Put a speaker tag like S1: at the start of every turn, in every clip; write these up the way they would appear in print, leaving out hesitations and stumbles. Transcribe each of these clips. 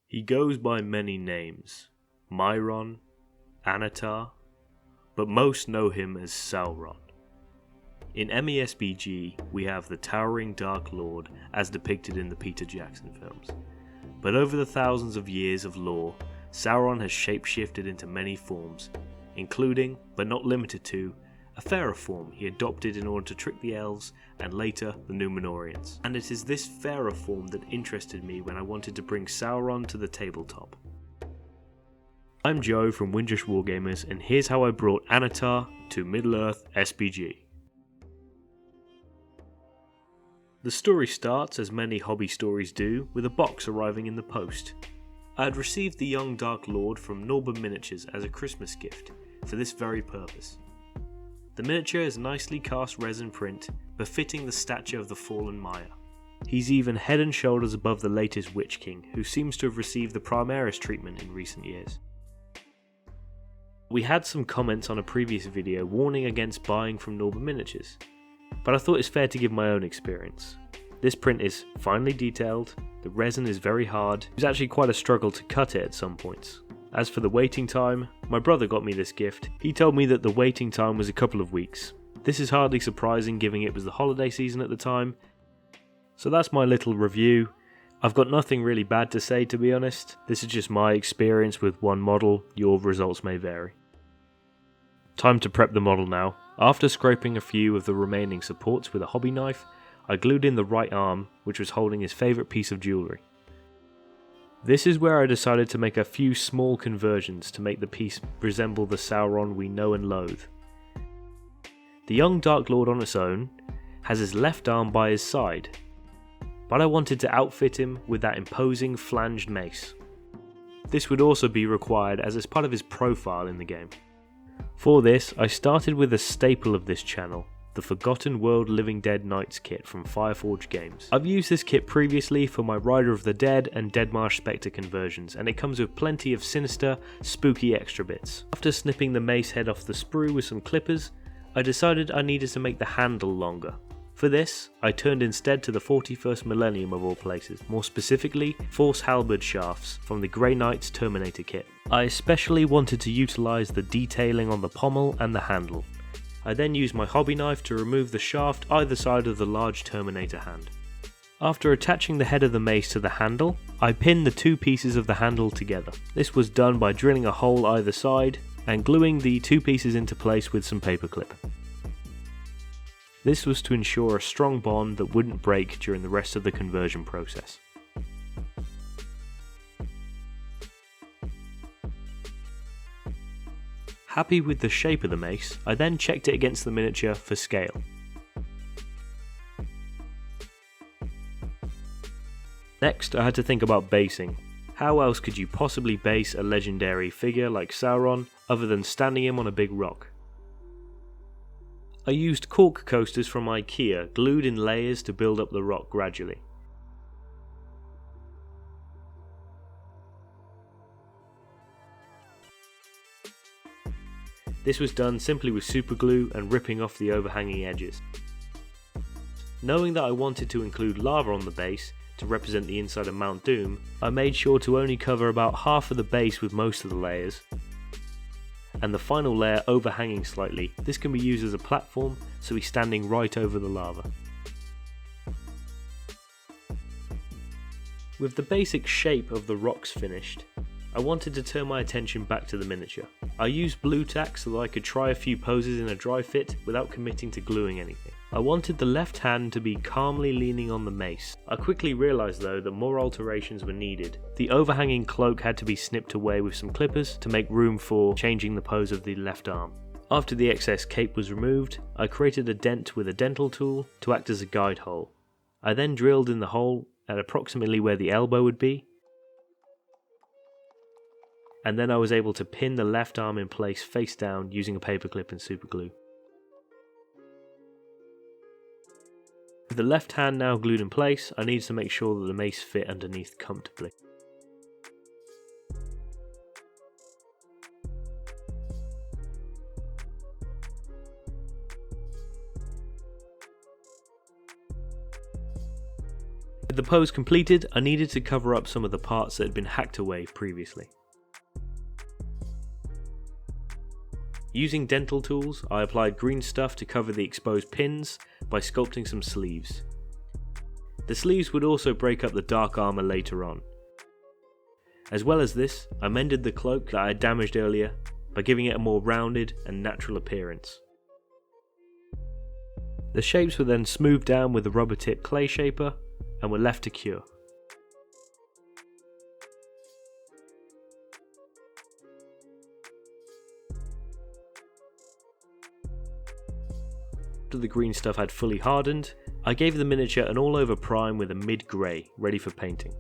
S1: He goes by many names, Maian, Annatar, but most know him as Sauron. In MESBG, we have the towering Dark Lord as depicted in the Peter Jackson films. But over the thousands of years of lore, Sauron has shapeshifted into many forms, including, but not limited to, a fairer form he adopted in order to trick the elves and later the Númenóreans. And it is this fairer form that interested me when I wanted to bring Sauron to the tabletop. I'm Joe from Windrush Wargamers, and here's how I brought Annatar to Middle-earth SBG. The story starts, as many hobby stories do, with a box arriving in the post. I had received the young Dark Lord from Norba Miniatures as a Christmas gift, for this very purpose. The miniature is nicely cast resin print, befitting the stature of the fallen Maian. He's even head and shoulders above the latest Witch King, who seems to have received the Primaris treatment in recent years. We had some comments on a previous video warning against buying from Norba Miniatures, but I thought it's fair to give my own experience. This print is finely detailed, the resin is very hard, it was actually quite a struggle to cut it at some points. As for the waiting time, my brother got me this gift. He told me that the waiting time was a couple of weeks. This is hardly surprising given it was the holiday season at the time. So that's my little review. I've got nothing really bad to say, to be honest. This is just my experience with one model, your results may vary. Time to prep the model now. After scraping a few of the remaining supports with a hobby knife, I glued in the right arm, which was holding his favourite piece of jewellery. This is where I decided to make a few small conversions to make the piece resemble the Sauron we know and loathe. The young Dark Lord on its own has his left arm by his side, but I wanted to outfit him with that imposing flanged mace. This would also be required as it's part of his profile in the game. For this, I started with a staple of this channel, the Forgotten World Living Dead Knights kit from Fireforge Games. I've used this kit previously for my Rider of the Dead and Deadmarsh Spectre conversions, and it comes with plenty of sinister, spooky extra bits. After snipping the mace head off the sprue with some clippers, I decided I needed to make the handle longer. For this, I turned instead to the 41st Millennium of all places, more specifically Force Halberd shafts from the Grey Knight's Terminator kit. I especially wanted to utilise the detailing on the pommel and the handle. I then used my hobby knife to remove the shaft either side of the large Terminator hand. After attaching the head of the mace to the handle, I pinned the two pieces of the handle together. This was done by drilling a hole either side and gluing the two pieces into place with some paperclip. This was to ensure a strong bond that wouldn't break during the rest of the conversion process. Happy with the shape of the mace, I then checked it against the miniature for scale. Next, I had to think about basing. How else could you possibly base a legendary figure like Sauron other than standing him on a big rock? I used cork coasters from IKEA glued in layers to build up the rock gradually. This was done simply with superglue and ripping off the overhanging edges. Knowing that I wanted to include lava on the base to represent the inside of Mount Doom, I made sure to only cover about half of the base with most of the layers, and the final layer overhanging slightly. This can be used as a platform, so he's standing right over the lava. With the basic shape of the rocks finished, I wanted to turn my attention back to the miniature. I used blue tack so that I could try a few poses in a dry fit without committing to gluing anything. I wanted the left hand to be calmly leaning on the mace. I quickly realised though that more alterations were needed. The overhanging cloak had to be snipped away with some clippers to make room for changing the pose of the left arm. After the excess cape was removed, I created a dent with a dental tool to act as a guide hole. I then drilled in the hole at approximately where the elbow would be, and then I was able to pin the left arm in place face down using a paperclip and superglue. With the left hand now glued in place, I needed to make sure that the mace fit underneath comfortably. With the pose completed, I needed to cover up some of the parts that had been hacked away previously. Using dental tools, I applied green stuff to cover the exposed pins by sculpting some sleeves. The sleeves would also break up the dark armour later on. As well as this, I mended the cloak that I had damaged earlier by giving it a more rounded and natural appearance. The shapes were then smoothed down with a rubber tip clay shaper and were left to cure. After the green stuff had fully hardened, I gave the miniature an all-over prime with a mid-grey, ready for painting.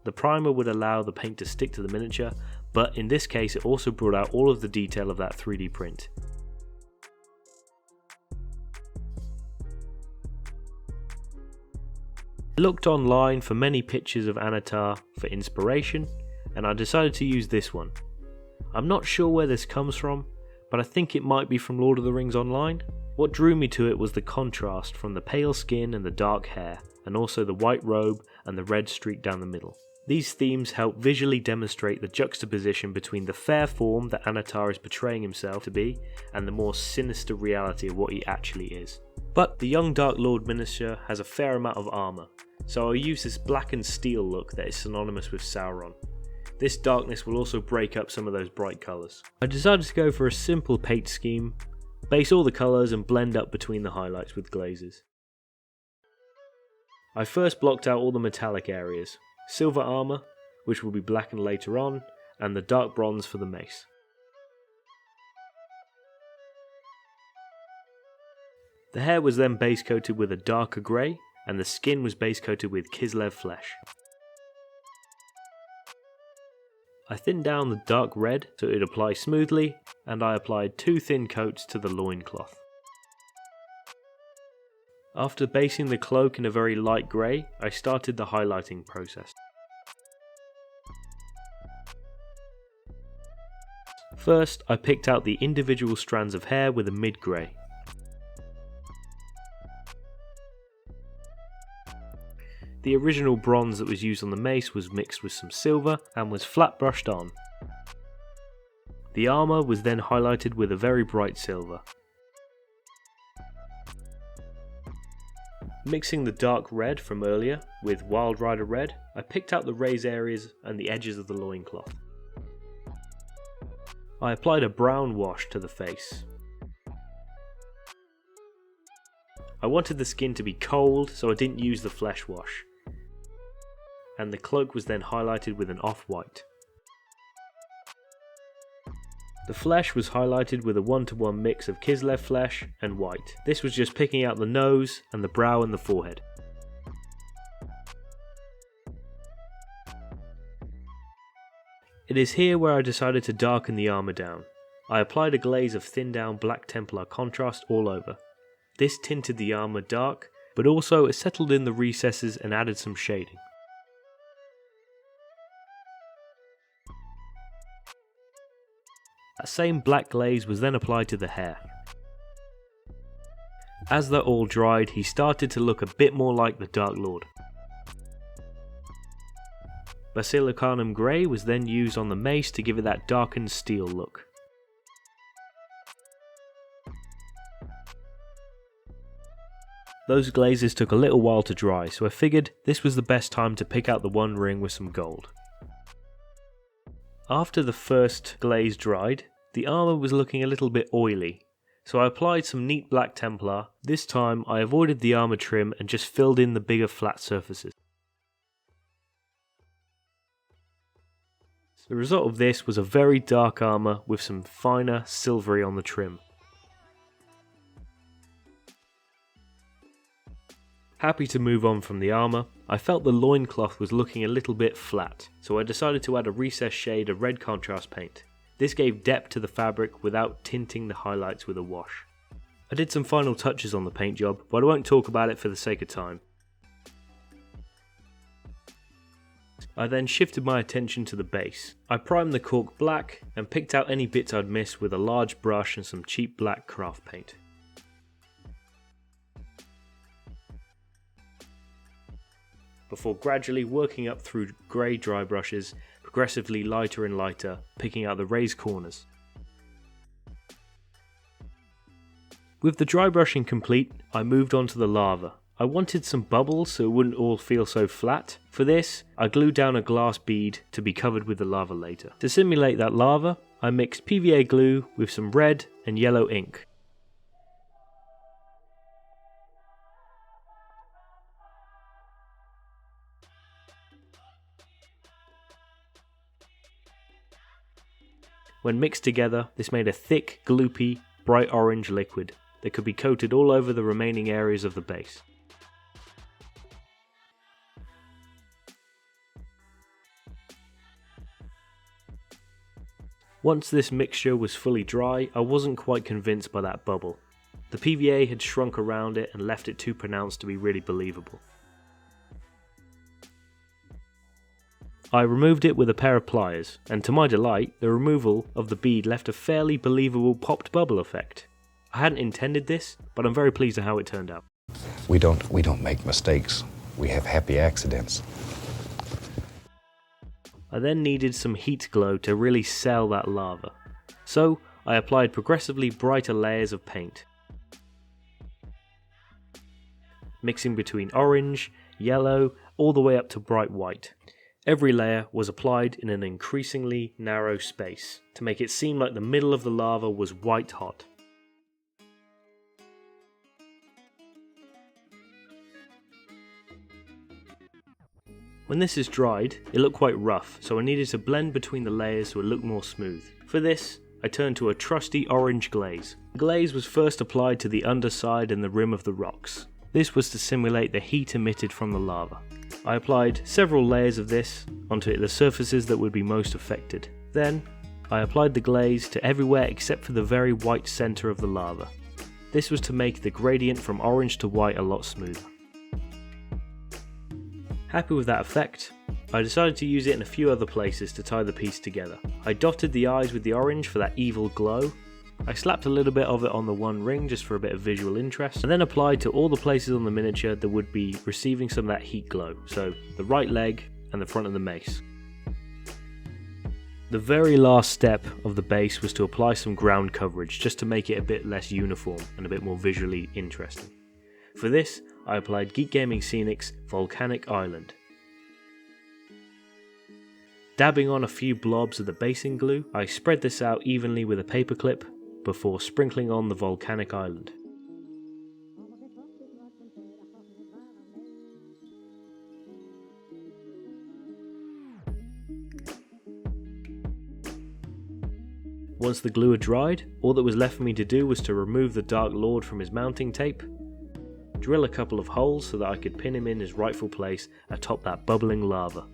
S1: The primer would allow the paint to stick to the miniature, but in this case it also brought out all of the detail of that 3D print. I looked online for many pictures of Annatar for inspiration, and I decided to use this one. I'm not sure where this comes from, but I think it might be from Lord of the Rings Online. What drew me to it was the contrast from the pale skin and the dark hair, and also the white robe and the red streak down the middle. These themes help visually demonstrate the juxtaposition between the fair form that Annatar is portraying himself to be, and the more sinister reality of what he actually is. But the young Dark Lord miniature has a fair amount of armour, so I'll use this black and steel look that is synonymous with Sauron. This darkness will also break up some of those bright colours. I decided to go for a simple paint scheme, base all the colours and blend up between the highlights with glazes. I first blocked out all the metallic areas, silver armour, which will be blackened later on, and the dark bronze for the mace. The hair was then base coated with a darker grey, and the skin was base coated with Kislev flesh. I thinned down the dark red so it would apply smoothly, and I applied 2 thin coats to the loincloth. After basing the cloak in a very light grey, I started the highlighting process. First, I picked out the individual strands of hair with a mid-grey. The original bronze that was used on the mace was mixed with some silver and was flat brushed on. The armour was then highlighted with a very bright silver. Mixing the dark red from earlier with Wild Rider red, I picked out the raised areas and the edges of the loincloth. I applied a brown wash to the face. I wanted the skin to be cold, so I didn't use the flesh wash. And the cloak was then highlighted with an off-white. The flesh was highlighted with a 1-to-1 mix of Kislev flesh and white. This was just picking out the nose and the brow and the forehead. It is here where I decided to darken the armour down. I applied a glaze of thinned down Black Templar contrast all over. This tinted the armour dark, but also it settled in the recesses and added some shading. That same black glaze was then applied to the hair. As that all dried, he started to look a bit more like the Dark Lord. Basilicanum Grey was then used on the mace to give it that darkened steel look. Those glazes took a little while to dry, so I figured this was the best time to pick out the one ring with some gold. After the first glaze dried, the armour was looking a little bit oily, so I applied some neat Black Templar. This time I avoided the armour trim and just filled in the bigger flat surfaces. The result of this was a very dark armour with some finer silvery on the trim. Happy to move on from the armour, I felt the loincloth was looking a little bit flat, so I decided to add a recessed shade of red contrast paint. This gave depth to the fabric without tinting the highlights with a wash. I did some final touches on the paint job, but I won't talk about it for the sake of time. I then shifted my attention to the base. I primed the cork black and picked out any bits I'd missed with a large brush and some cheap black craft paint. before gradually working up through grey dry brushes, progressively lighter and lighter, picking out the raised corners. With the dry brushing complete, I moved on to the lava. I wanted some bubbles so it wouldn't all feel so flat. For this, I glued down a glass bead to be covered with the lava later. To simulate that lava, I mixed PVA glue with some red and yellow ink. When mixed together, this made a thick, gloopy, bright orange liquid that could be coated all over the remaining areas of the base. Once this mixture was fully dry, I wasn't quite convinced by that bubble. The PVA had shrunk around it and left it too pronounced to be really believable. I removed it with a pair of pliers, and to my delight, the removal of the bead left a fairly believable popped bubble effect. I hadn't intended this, but I'm very pleased with how it turned out.
S2: We don't make mistakes. We have happy accidents.
S1: I then needed some heat glow to really sell that lava, so I applied progressively brighter layers of paint, mixing between orange, yellow, all the way up to bright white. Every layer was applied in an increasingly narrow space to make it seem like the middle of the lava was white hot. When this is dried, it looked quite rough, so I needed to blend between the layers so it looked more smooth. For this, I turned to a trusty orange glaze. The glaze was first applied to the underside and the rim of the rocks. This was to simulate the heat emitted from the lava. I applied several layers of this onto the surfaces that would be most affected. Then, I applied the glaze to everywhere except for the very white centre of the lava. This was to make the gradient from orange to white a lot smoother. Happy with that effect, I decided to use it in a few other places to tie the piece together. I dotted the eyes with the orange for that evil glow. I slapped a little bit of it on the one ring just for a bit of visual interest, and then applied to all the places on the miniature that would be receiving some of that heat glow, so the right leg and the front of the mace. The very last step of the base was to apply some ground coverage just to make it a bit less uniform and a bit more visually interesting. For this, I applied Geek Gaming Scenic's Volcanic Island. Dabbing on a few blobs of the basing glue, I spread this out evenly with a paperclip before sprinkling on the Volcanic Island. Once the glue had dried, all that was left for me to do was to remove the Dark Lord from his mounting tape, drill a couple of holes so that I could pin him in his rightful place atop that bubbling lava.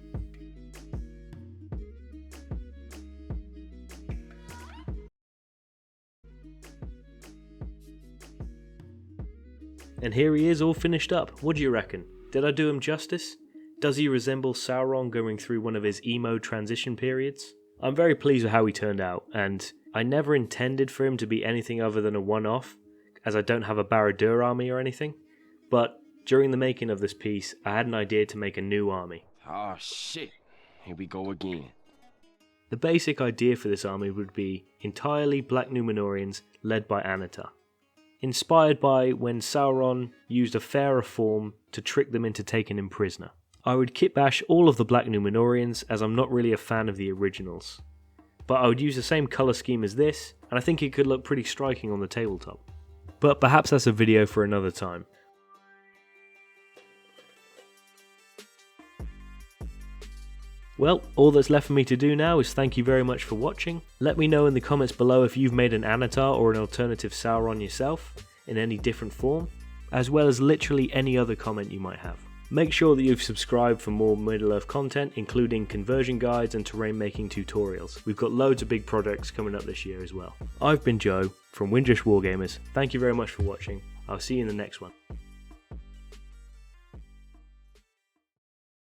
S1: And here he is all finished up. What do you reckon? Did I do him justice? Does he resemble Sauron going through one of his emo transition periods? I'm very pleased with how he turned out, and I never intended for him to be anything other than a one-off, as I don't have a Barad-dûr army or anything. But during the making of this piece, I had an idea to make a new army.
S3: Oh shit, here we go again.
S1: The basic idea for this army would be entirely black Númenóreans led by Annatar, inspired by when Sauron used a fairer form to trick them into taking him prisoner. I would kitbash all of the black Númenóreans as I'm not really a fan of the originals, but I would use the same colour scheme as this, and I think it could look pretty striking on the tabletop. But perhaps that's a video for another time. Well, all that's left for me to do now is thank you very much for watching. Let me know in the comments below if you've made an Annatar or an alternative Sauron yourself, in any different form, as well as literally any other comment you might have. Make sure that you've subscribed for more Middle-earth content, including conversion guides and terrain making tutorials. We've got loads of big projects coming up this year as well. I've been Joe from Windrush Wargamers. Thank you very much for watching. I'll see you in the next one.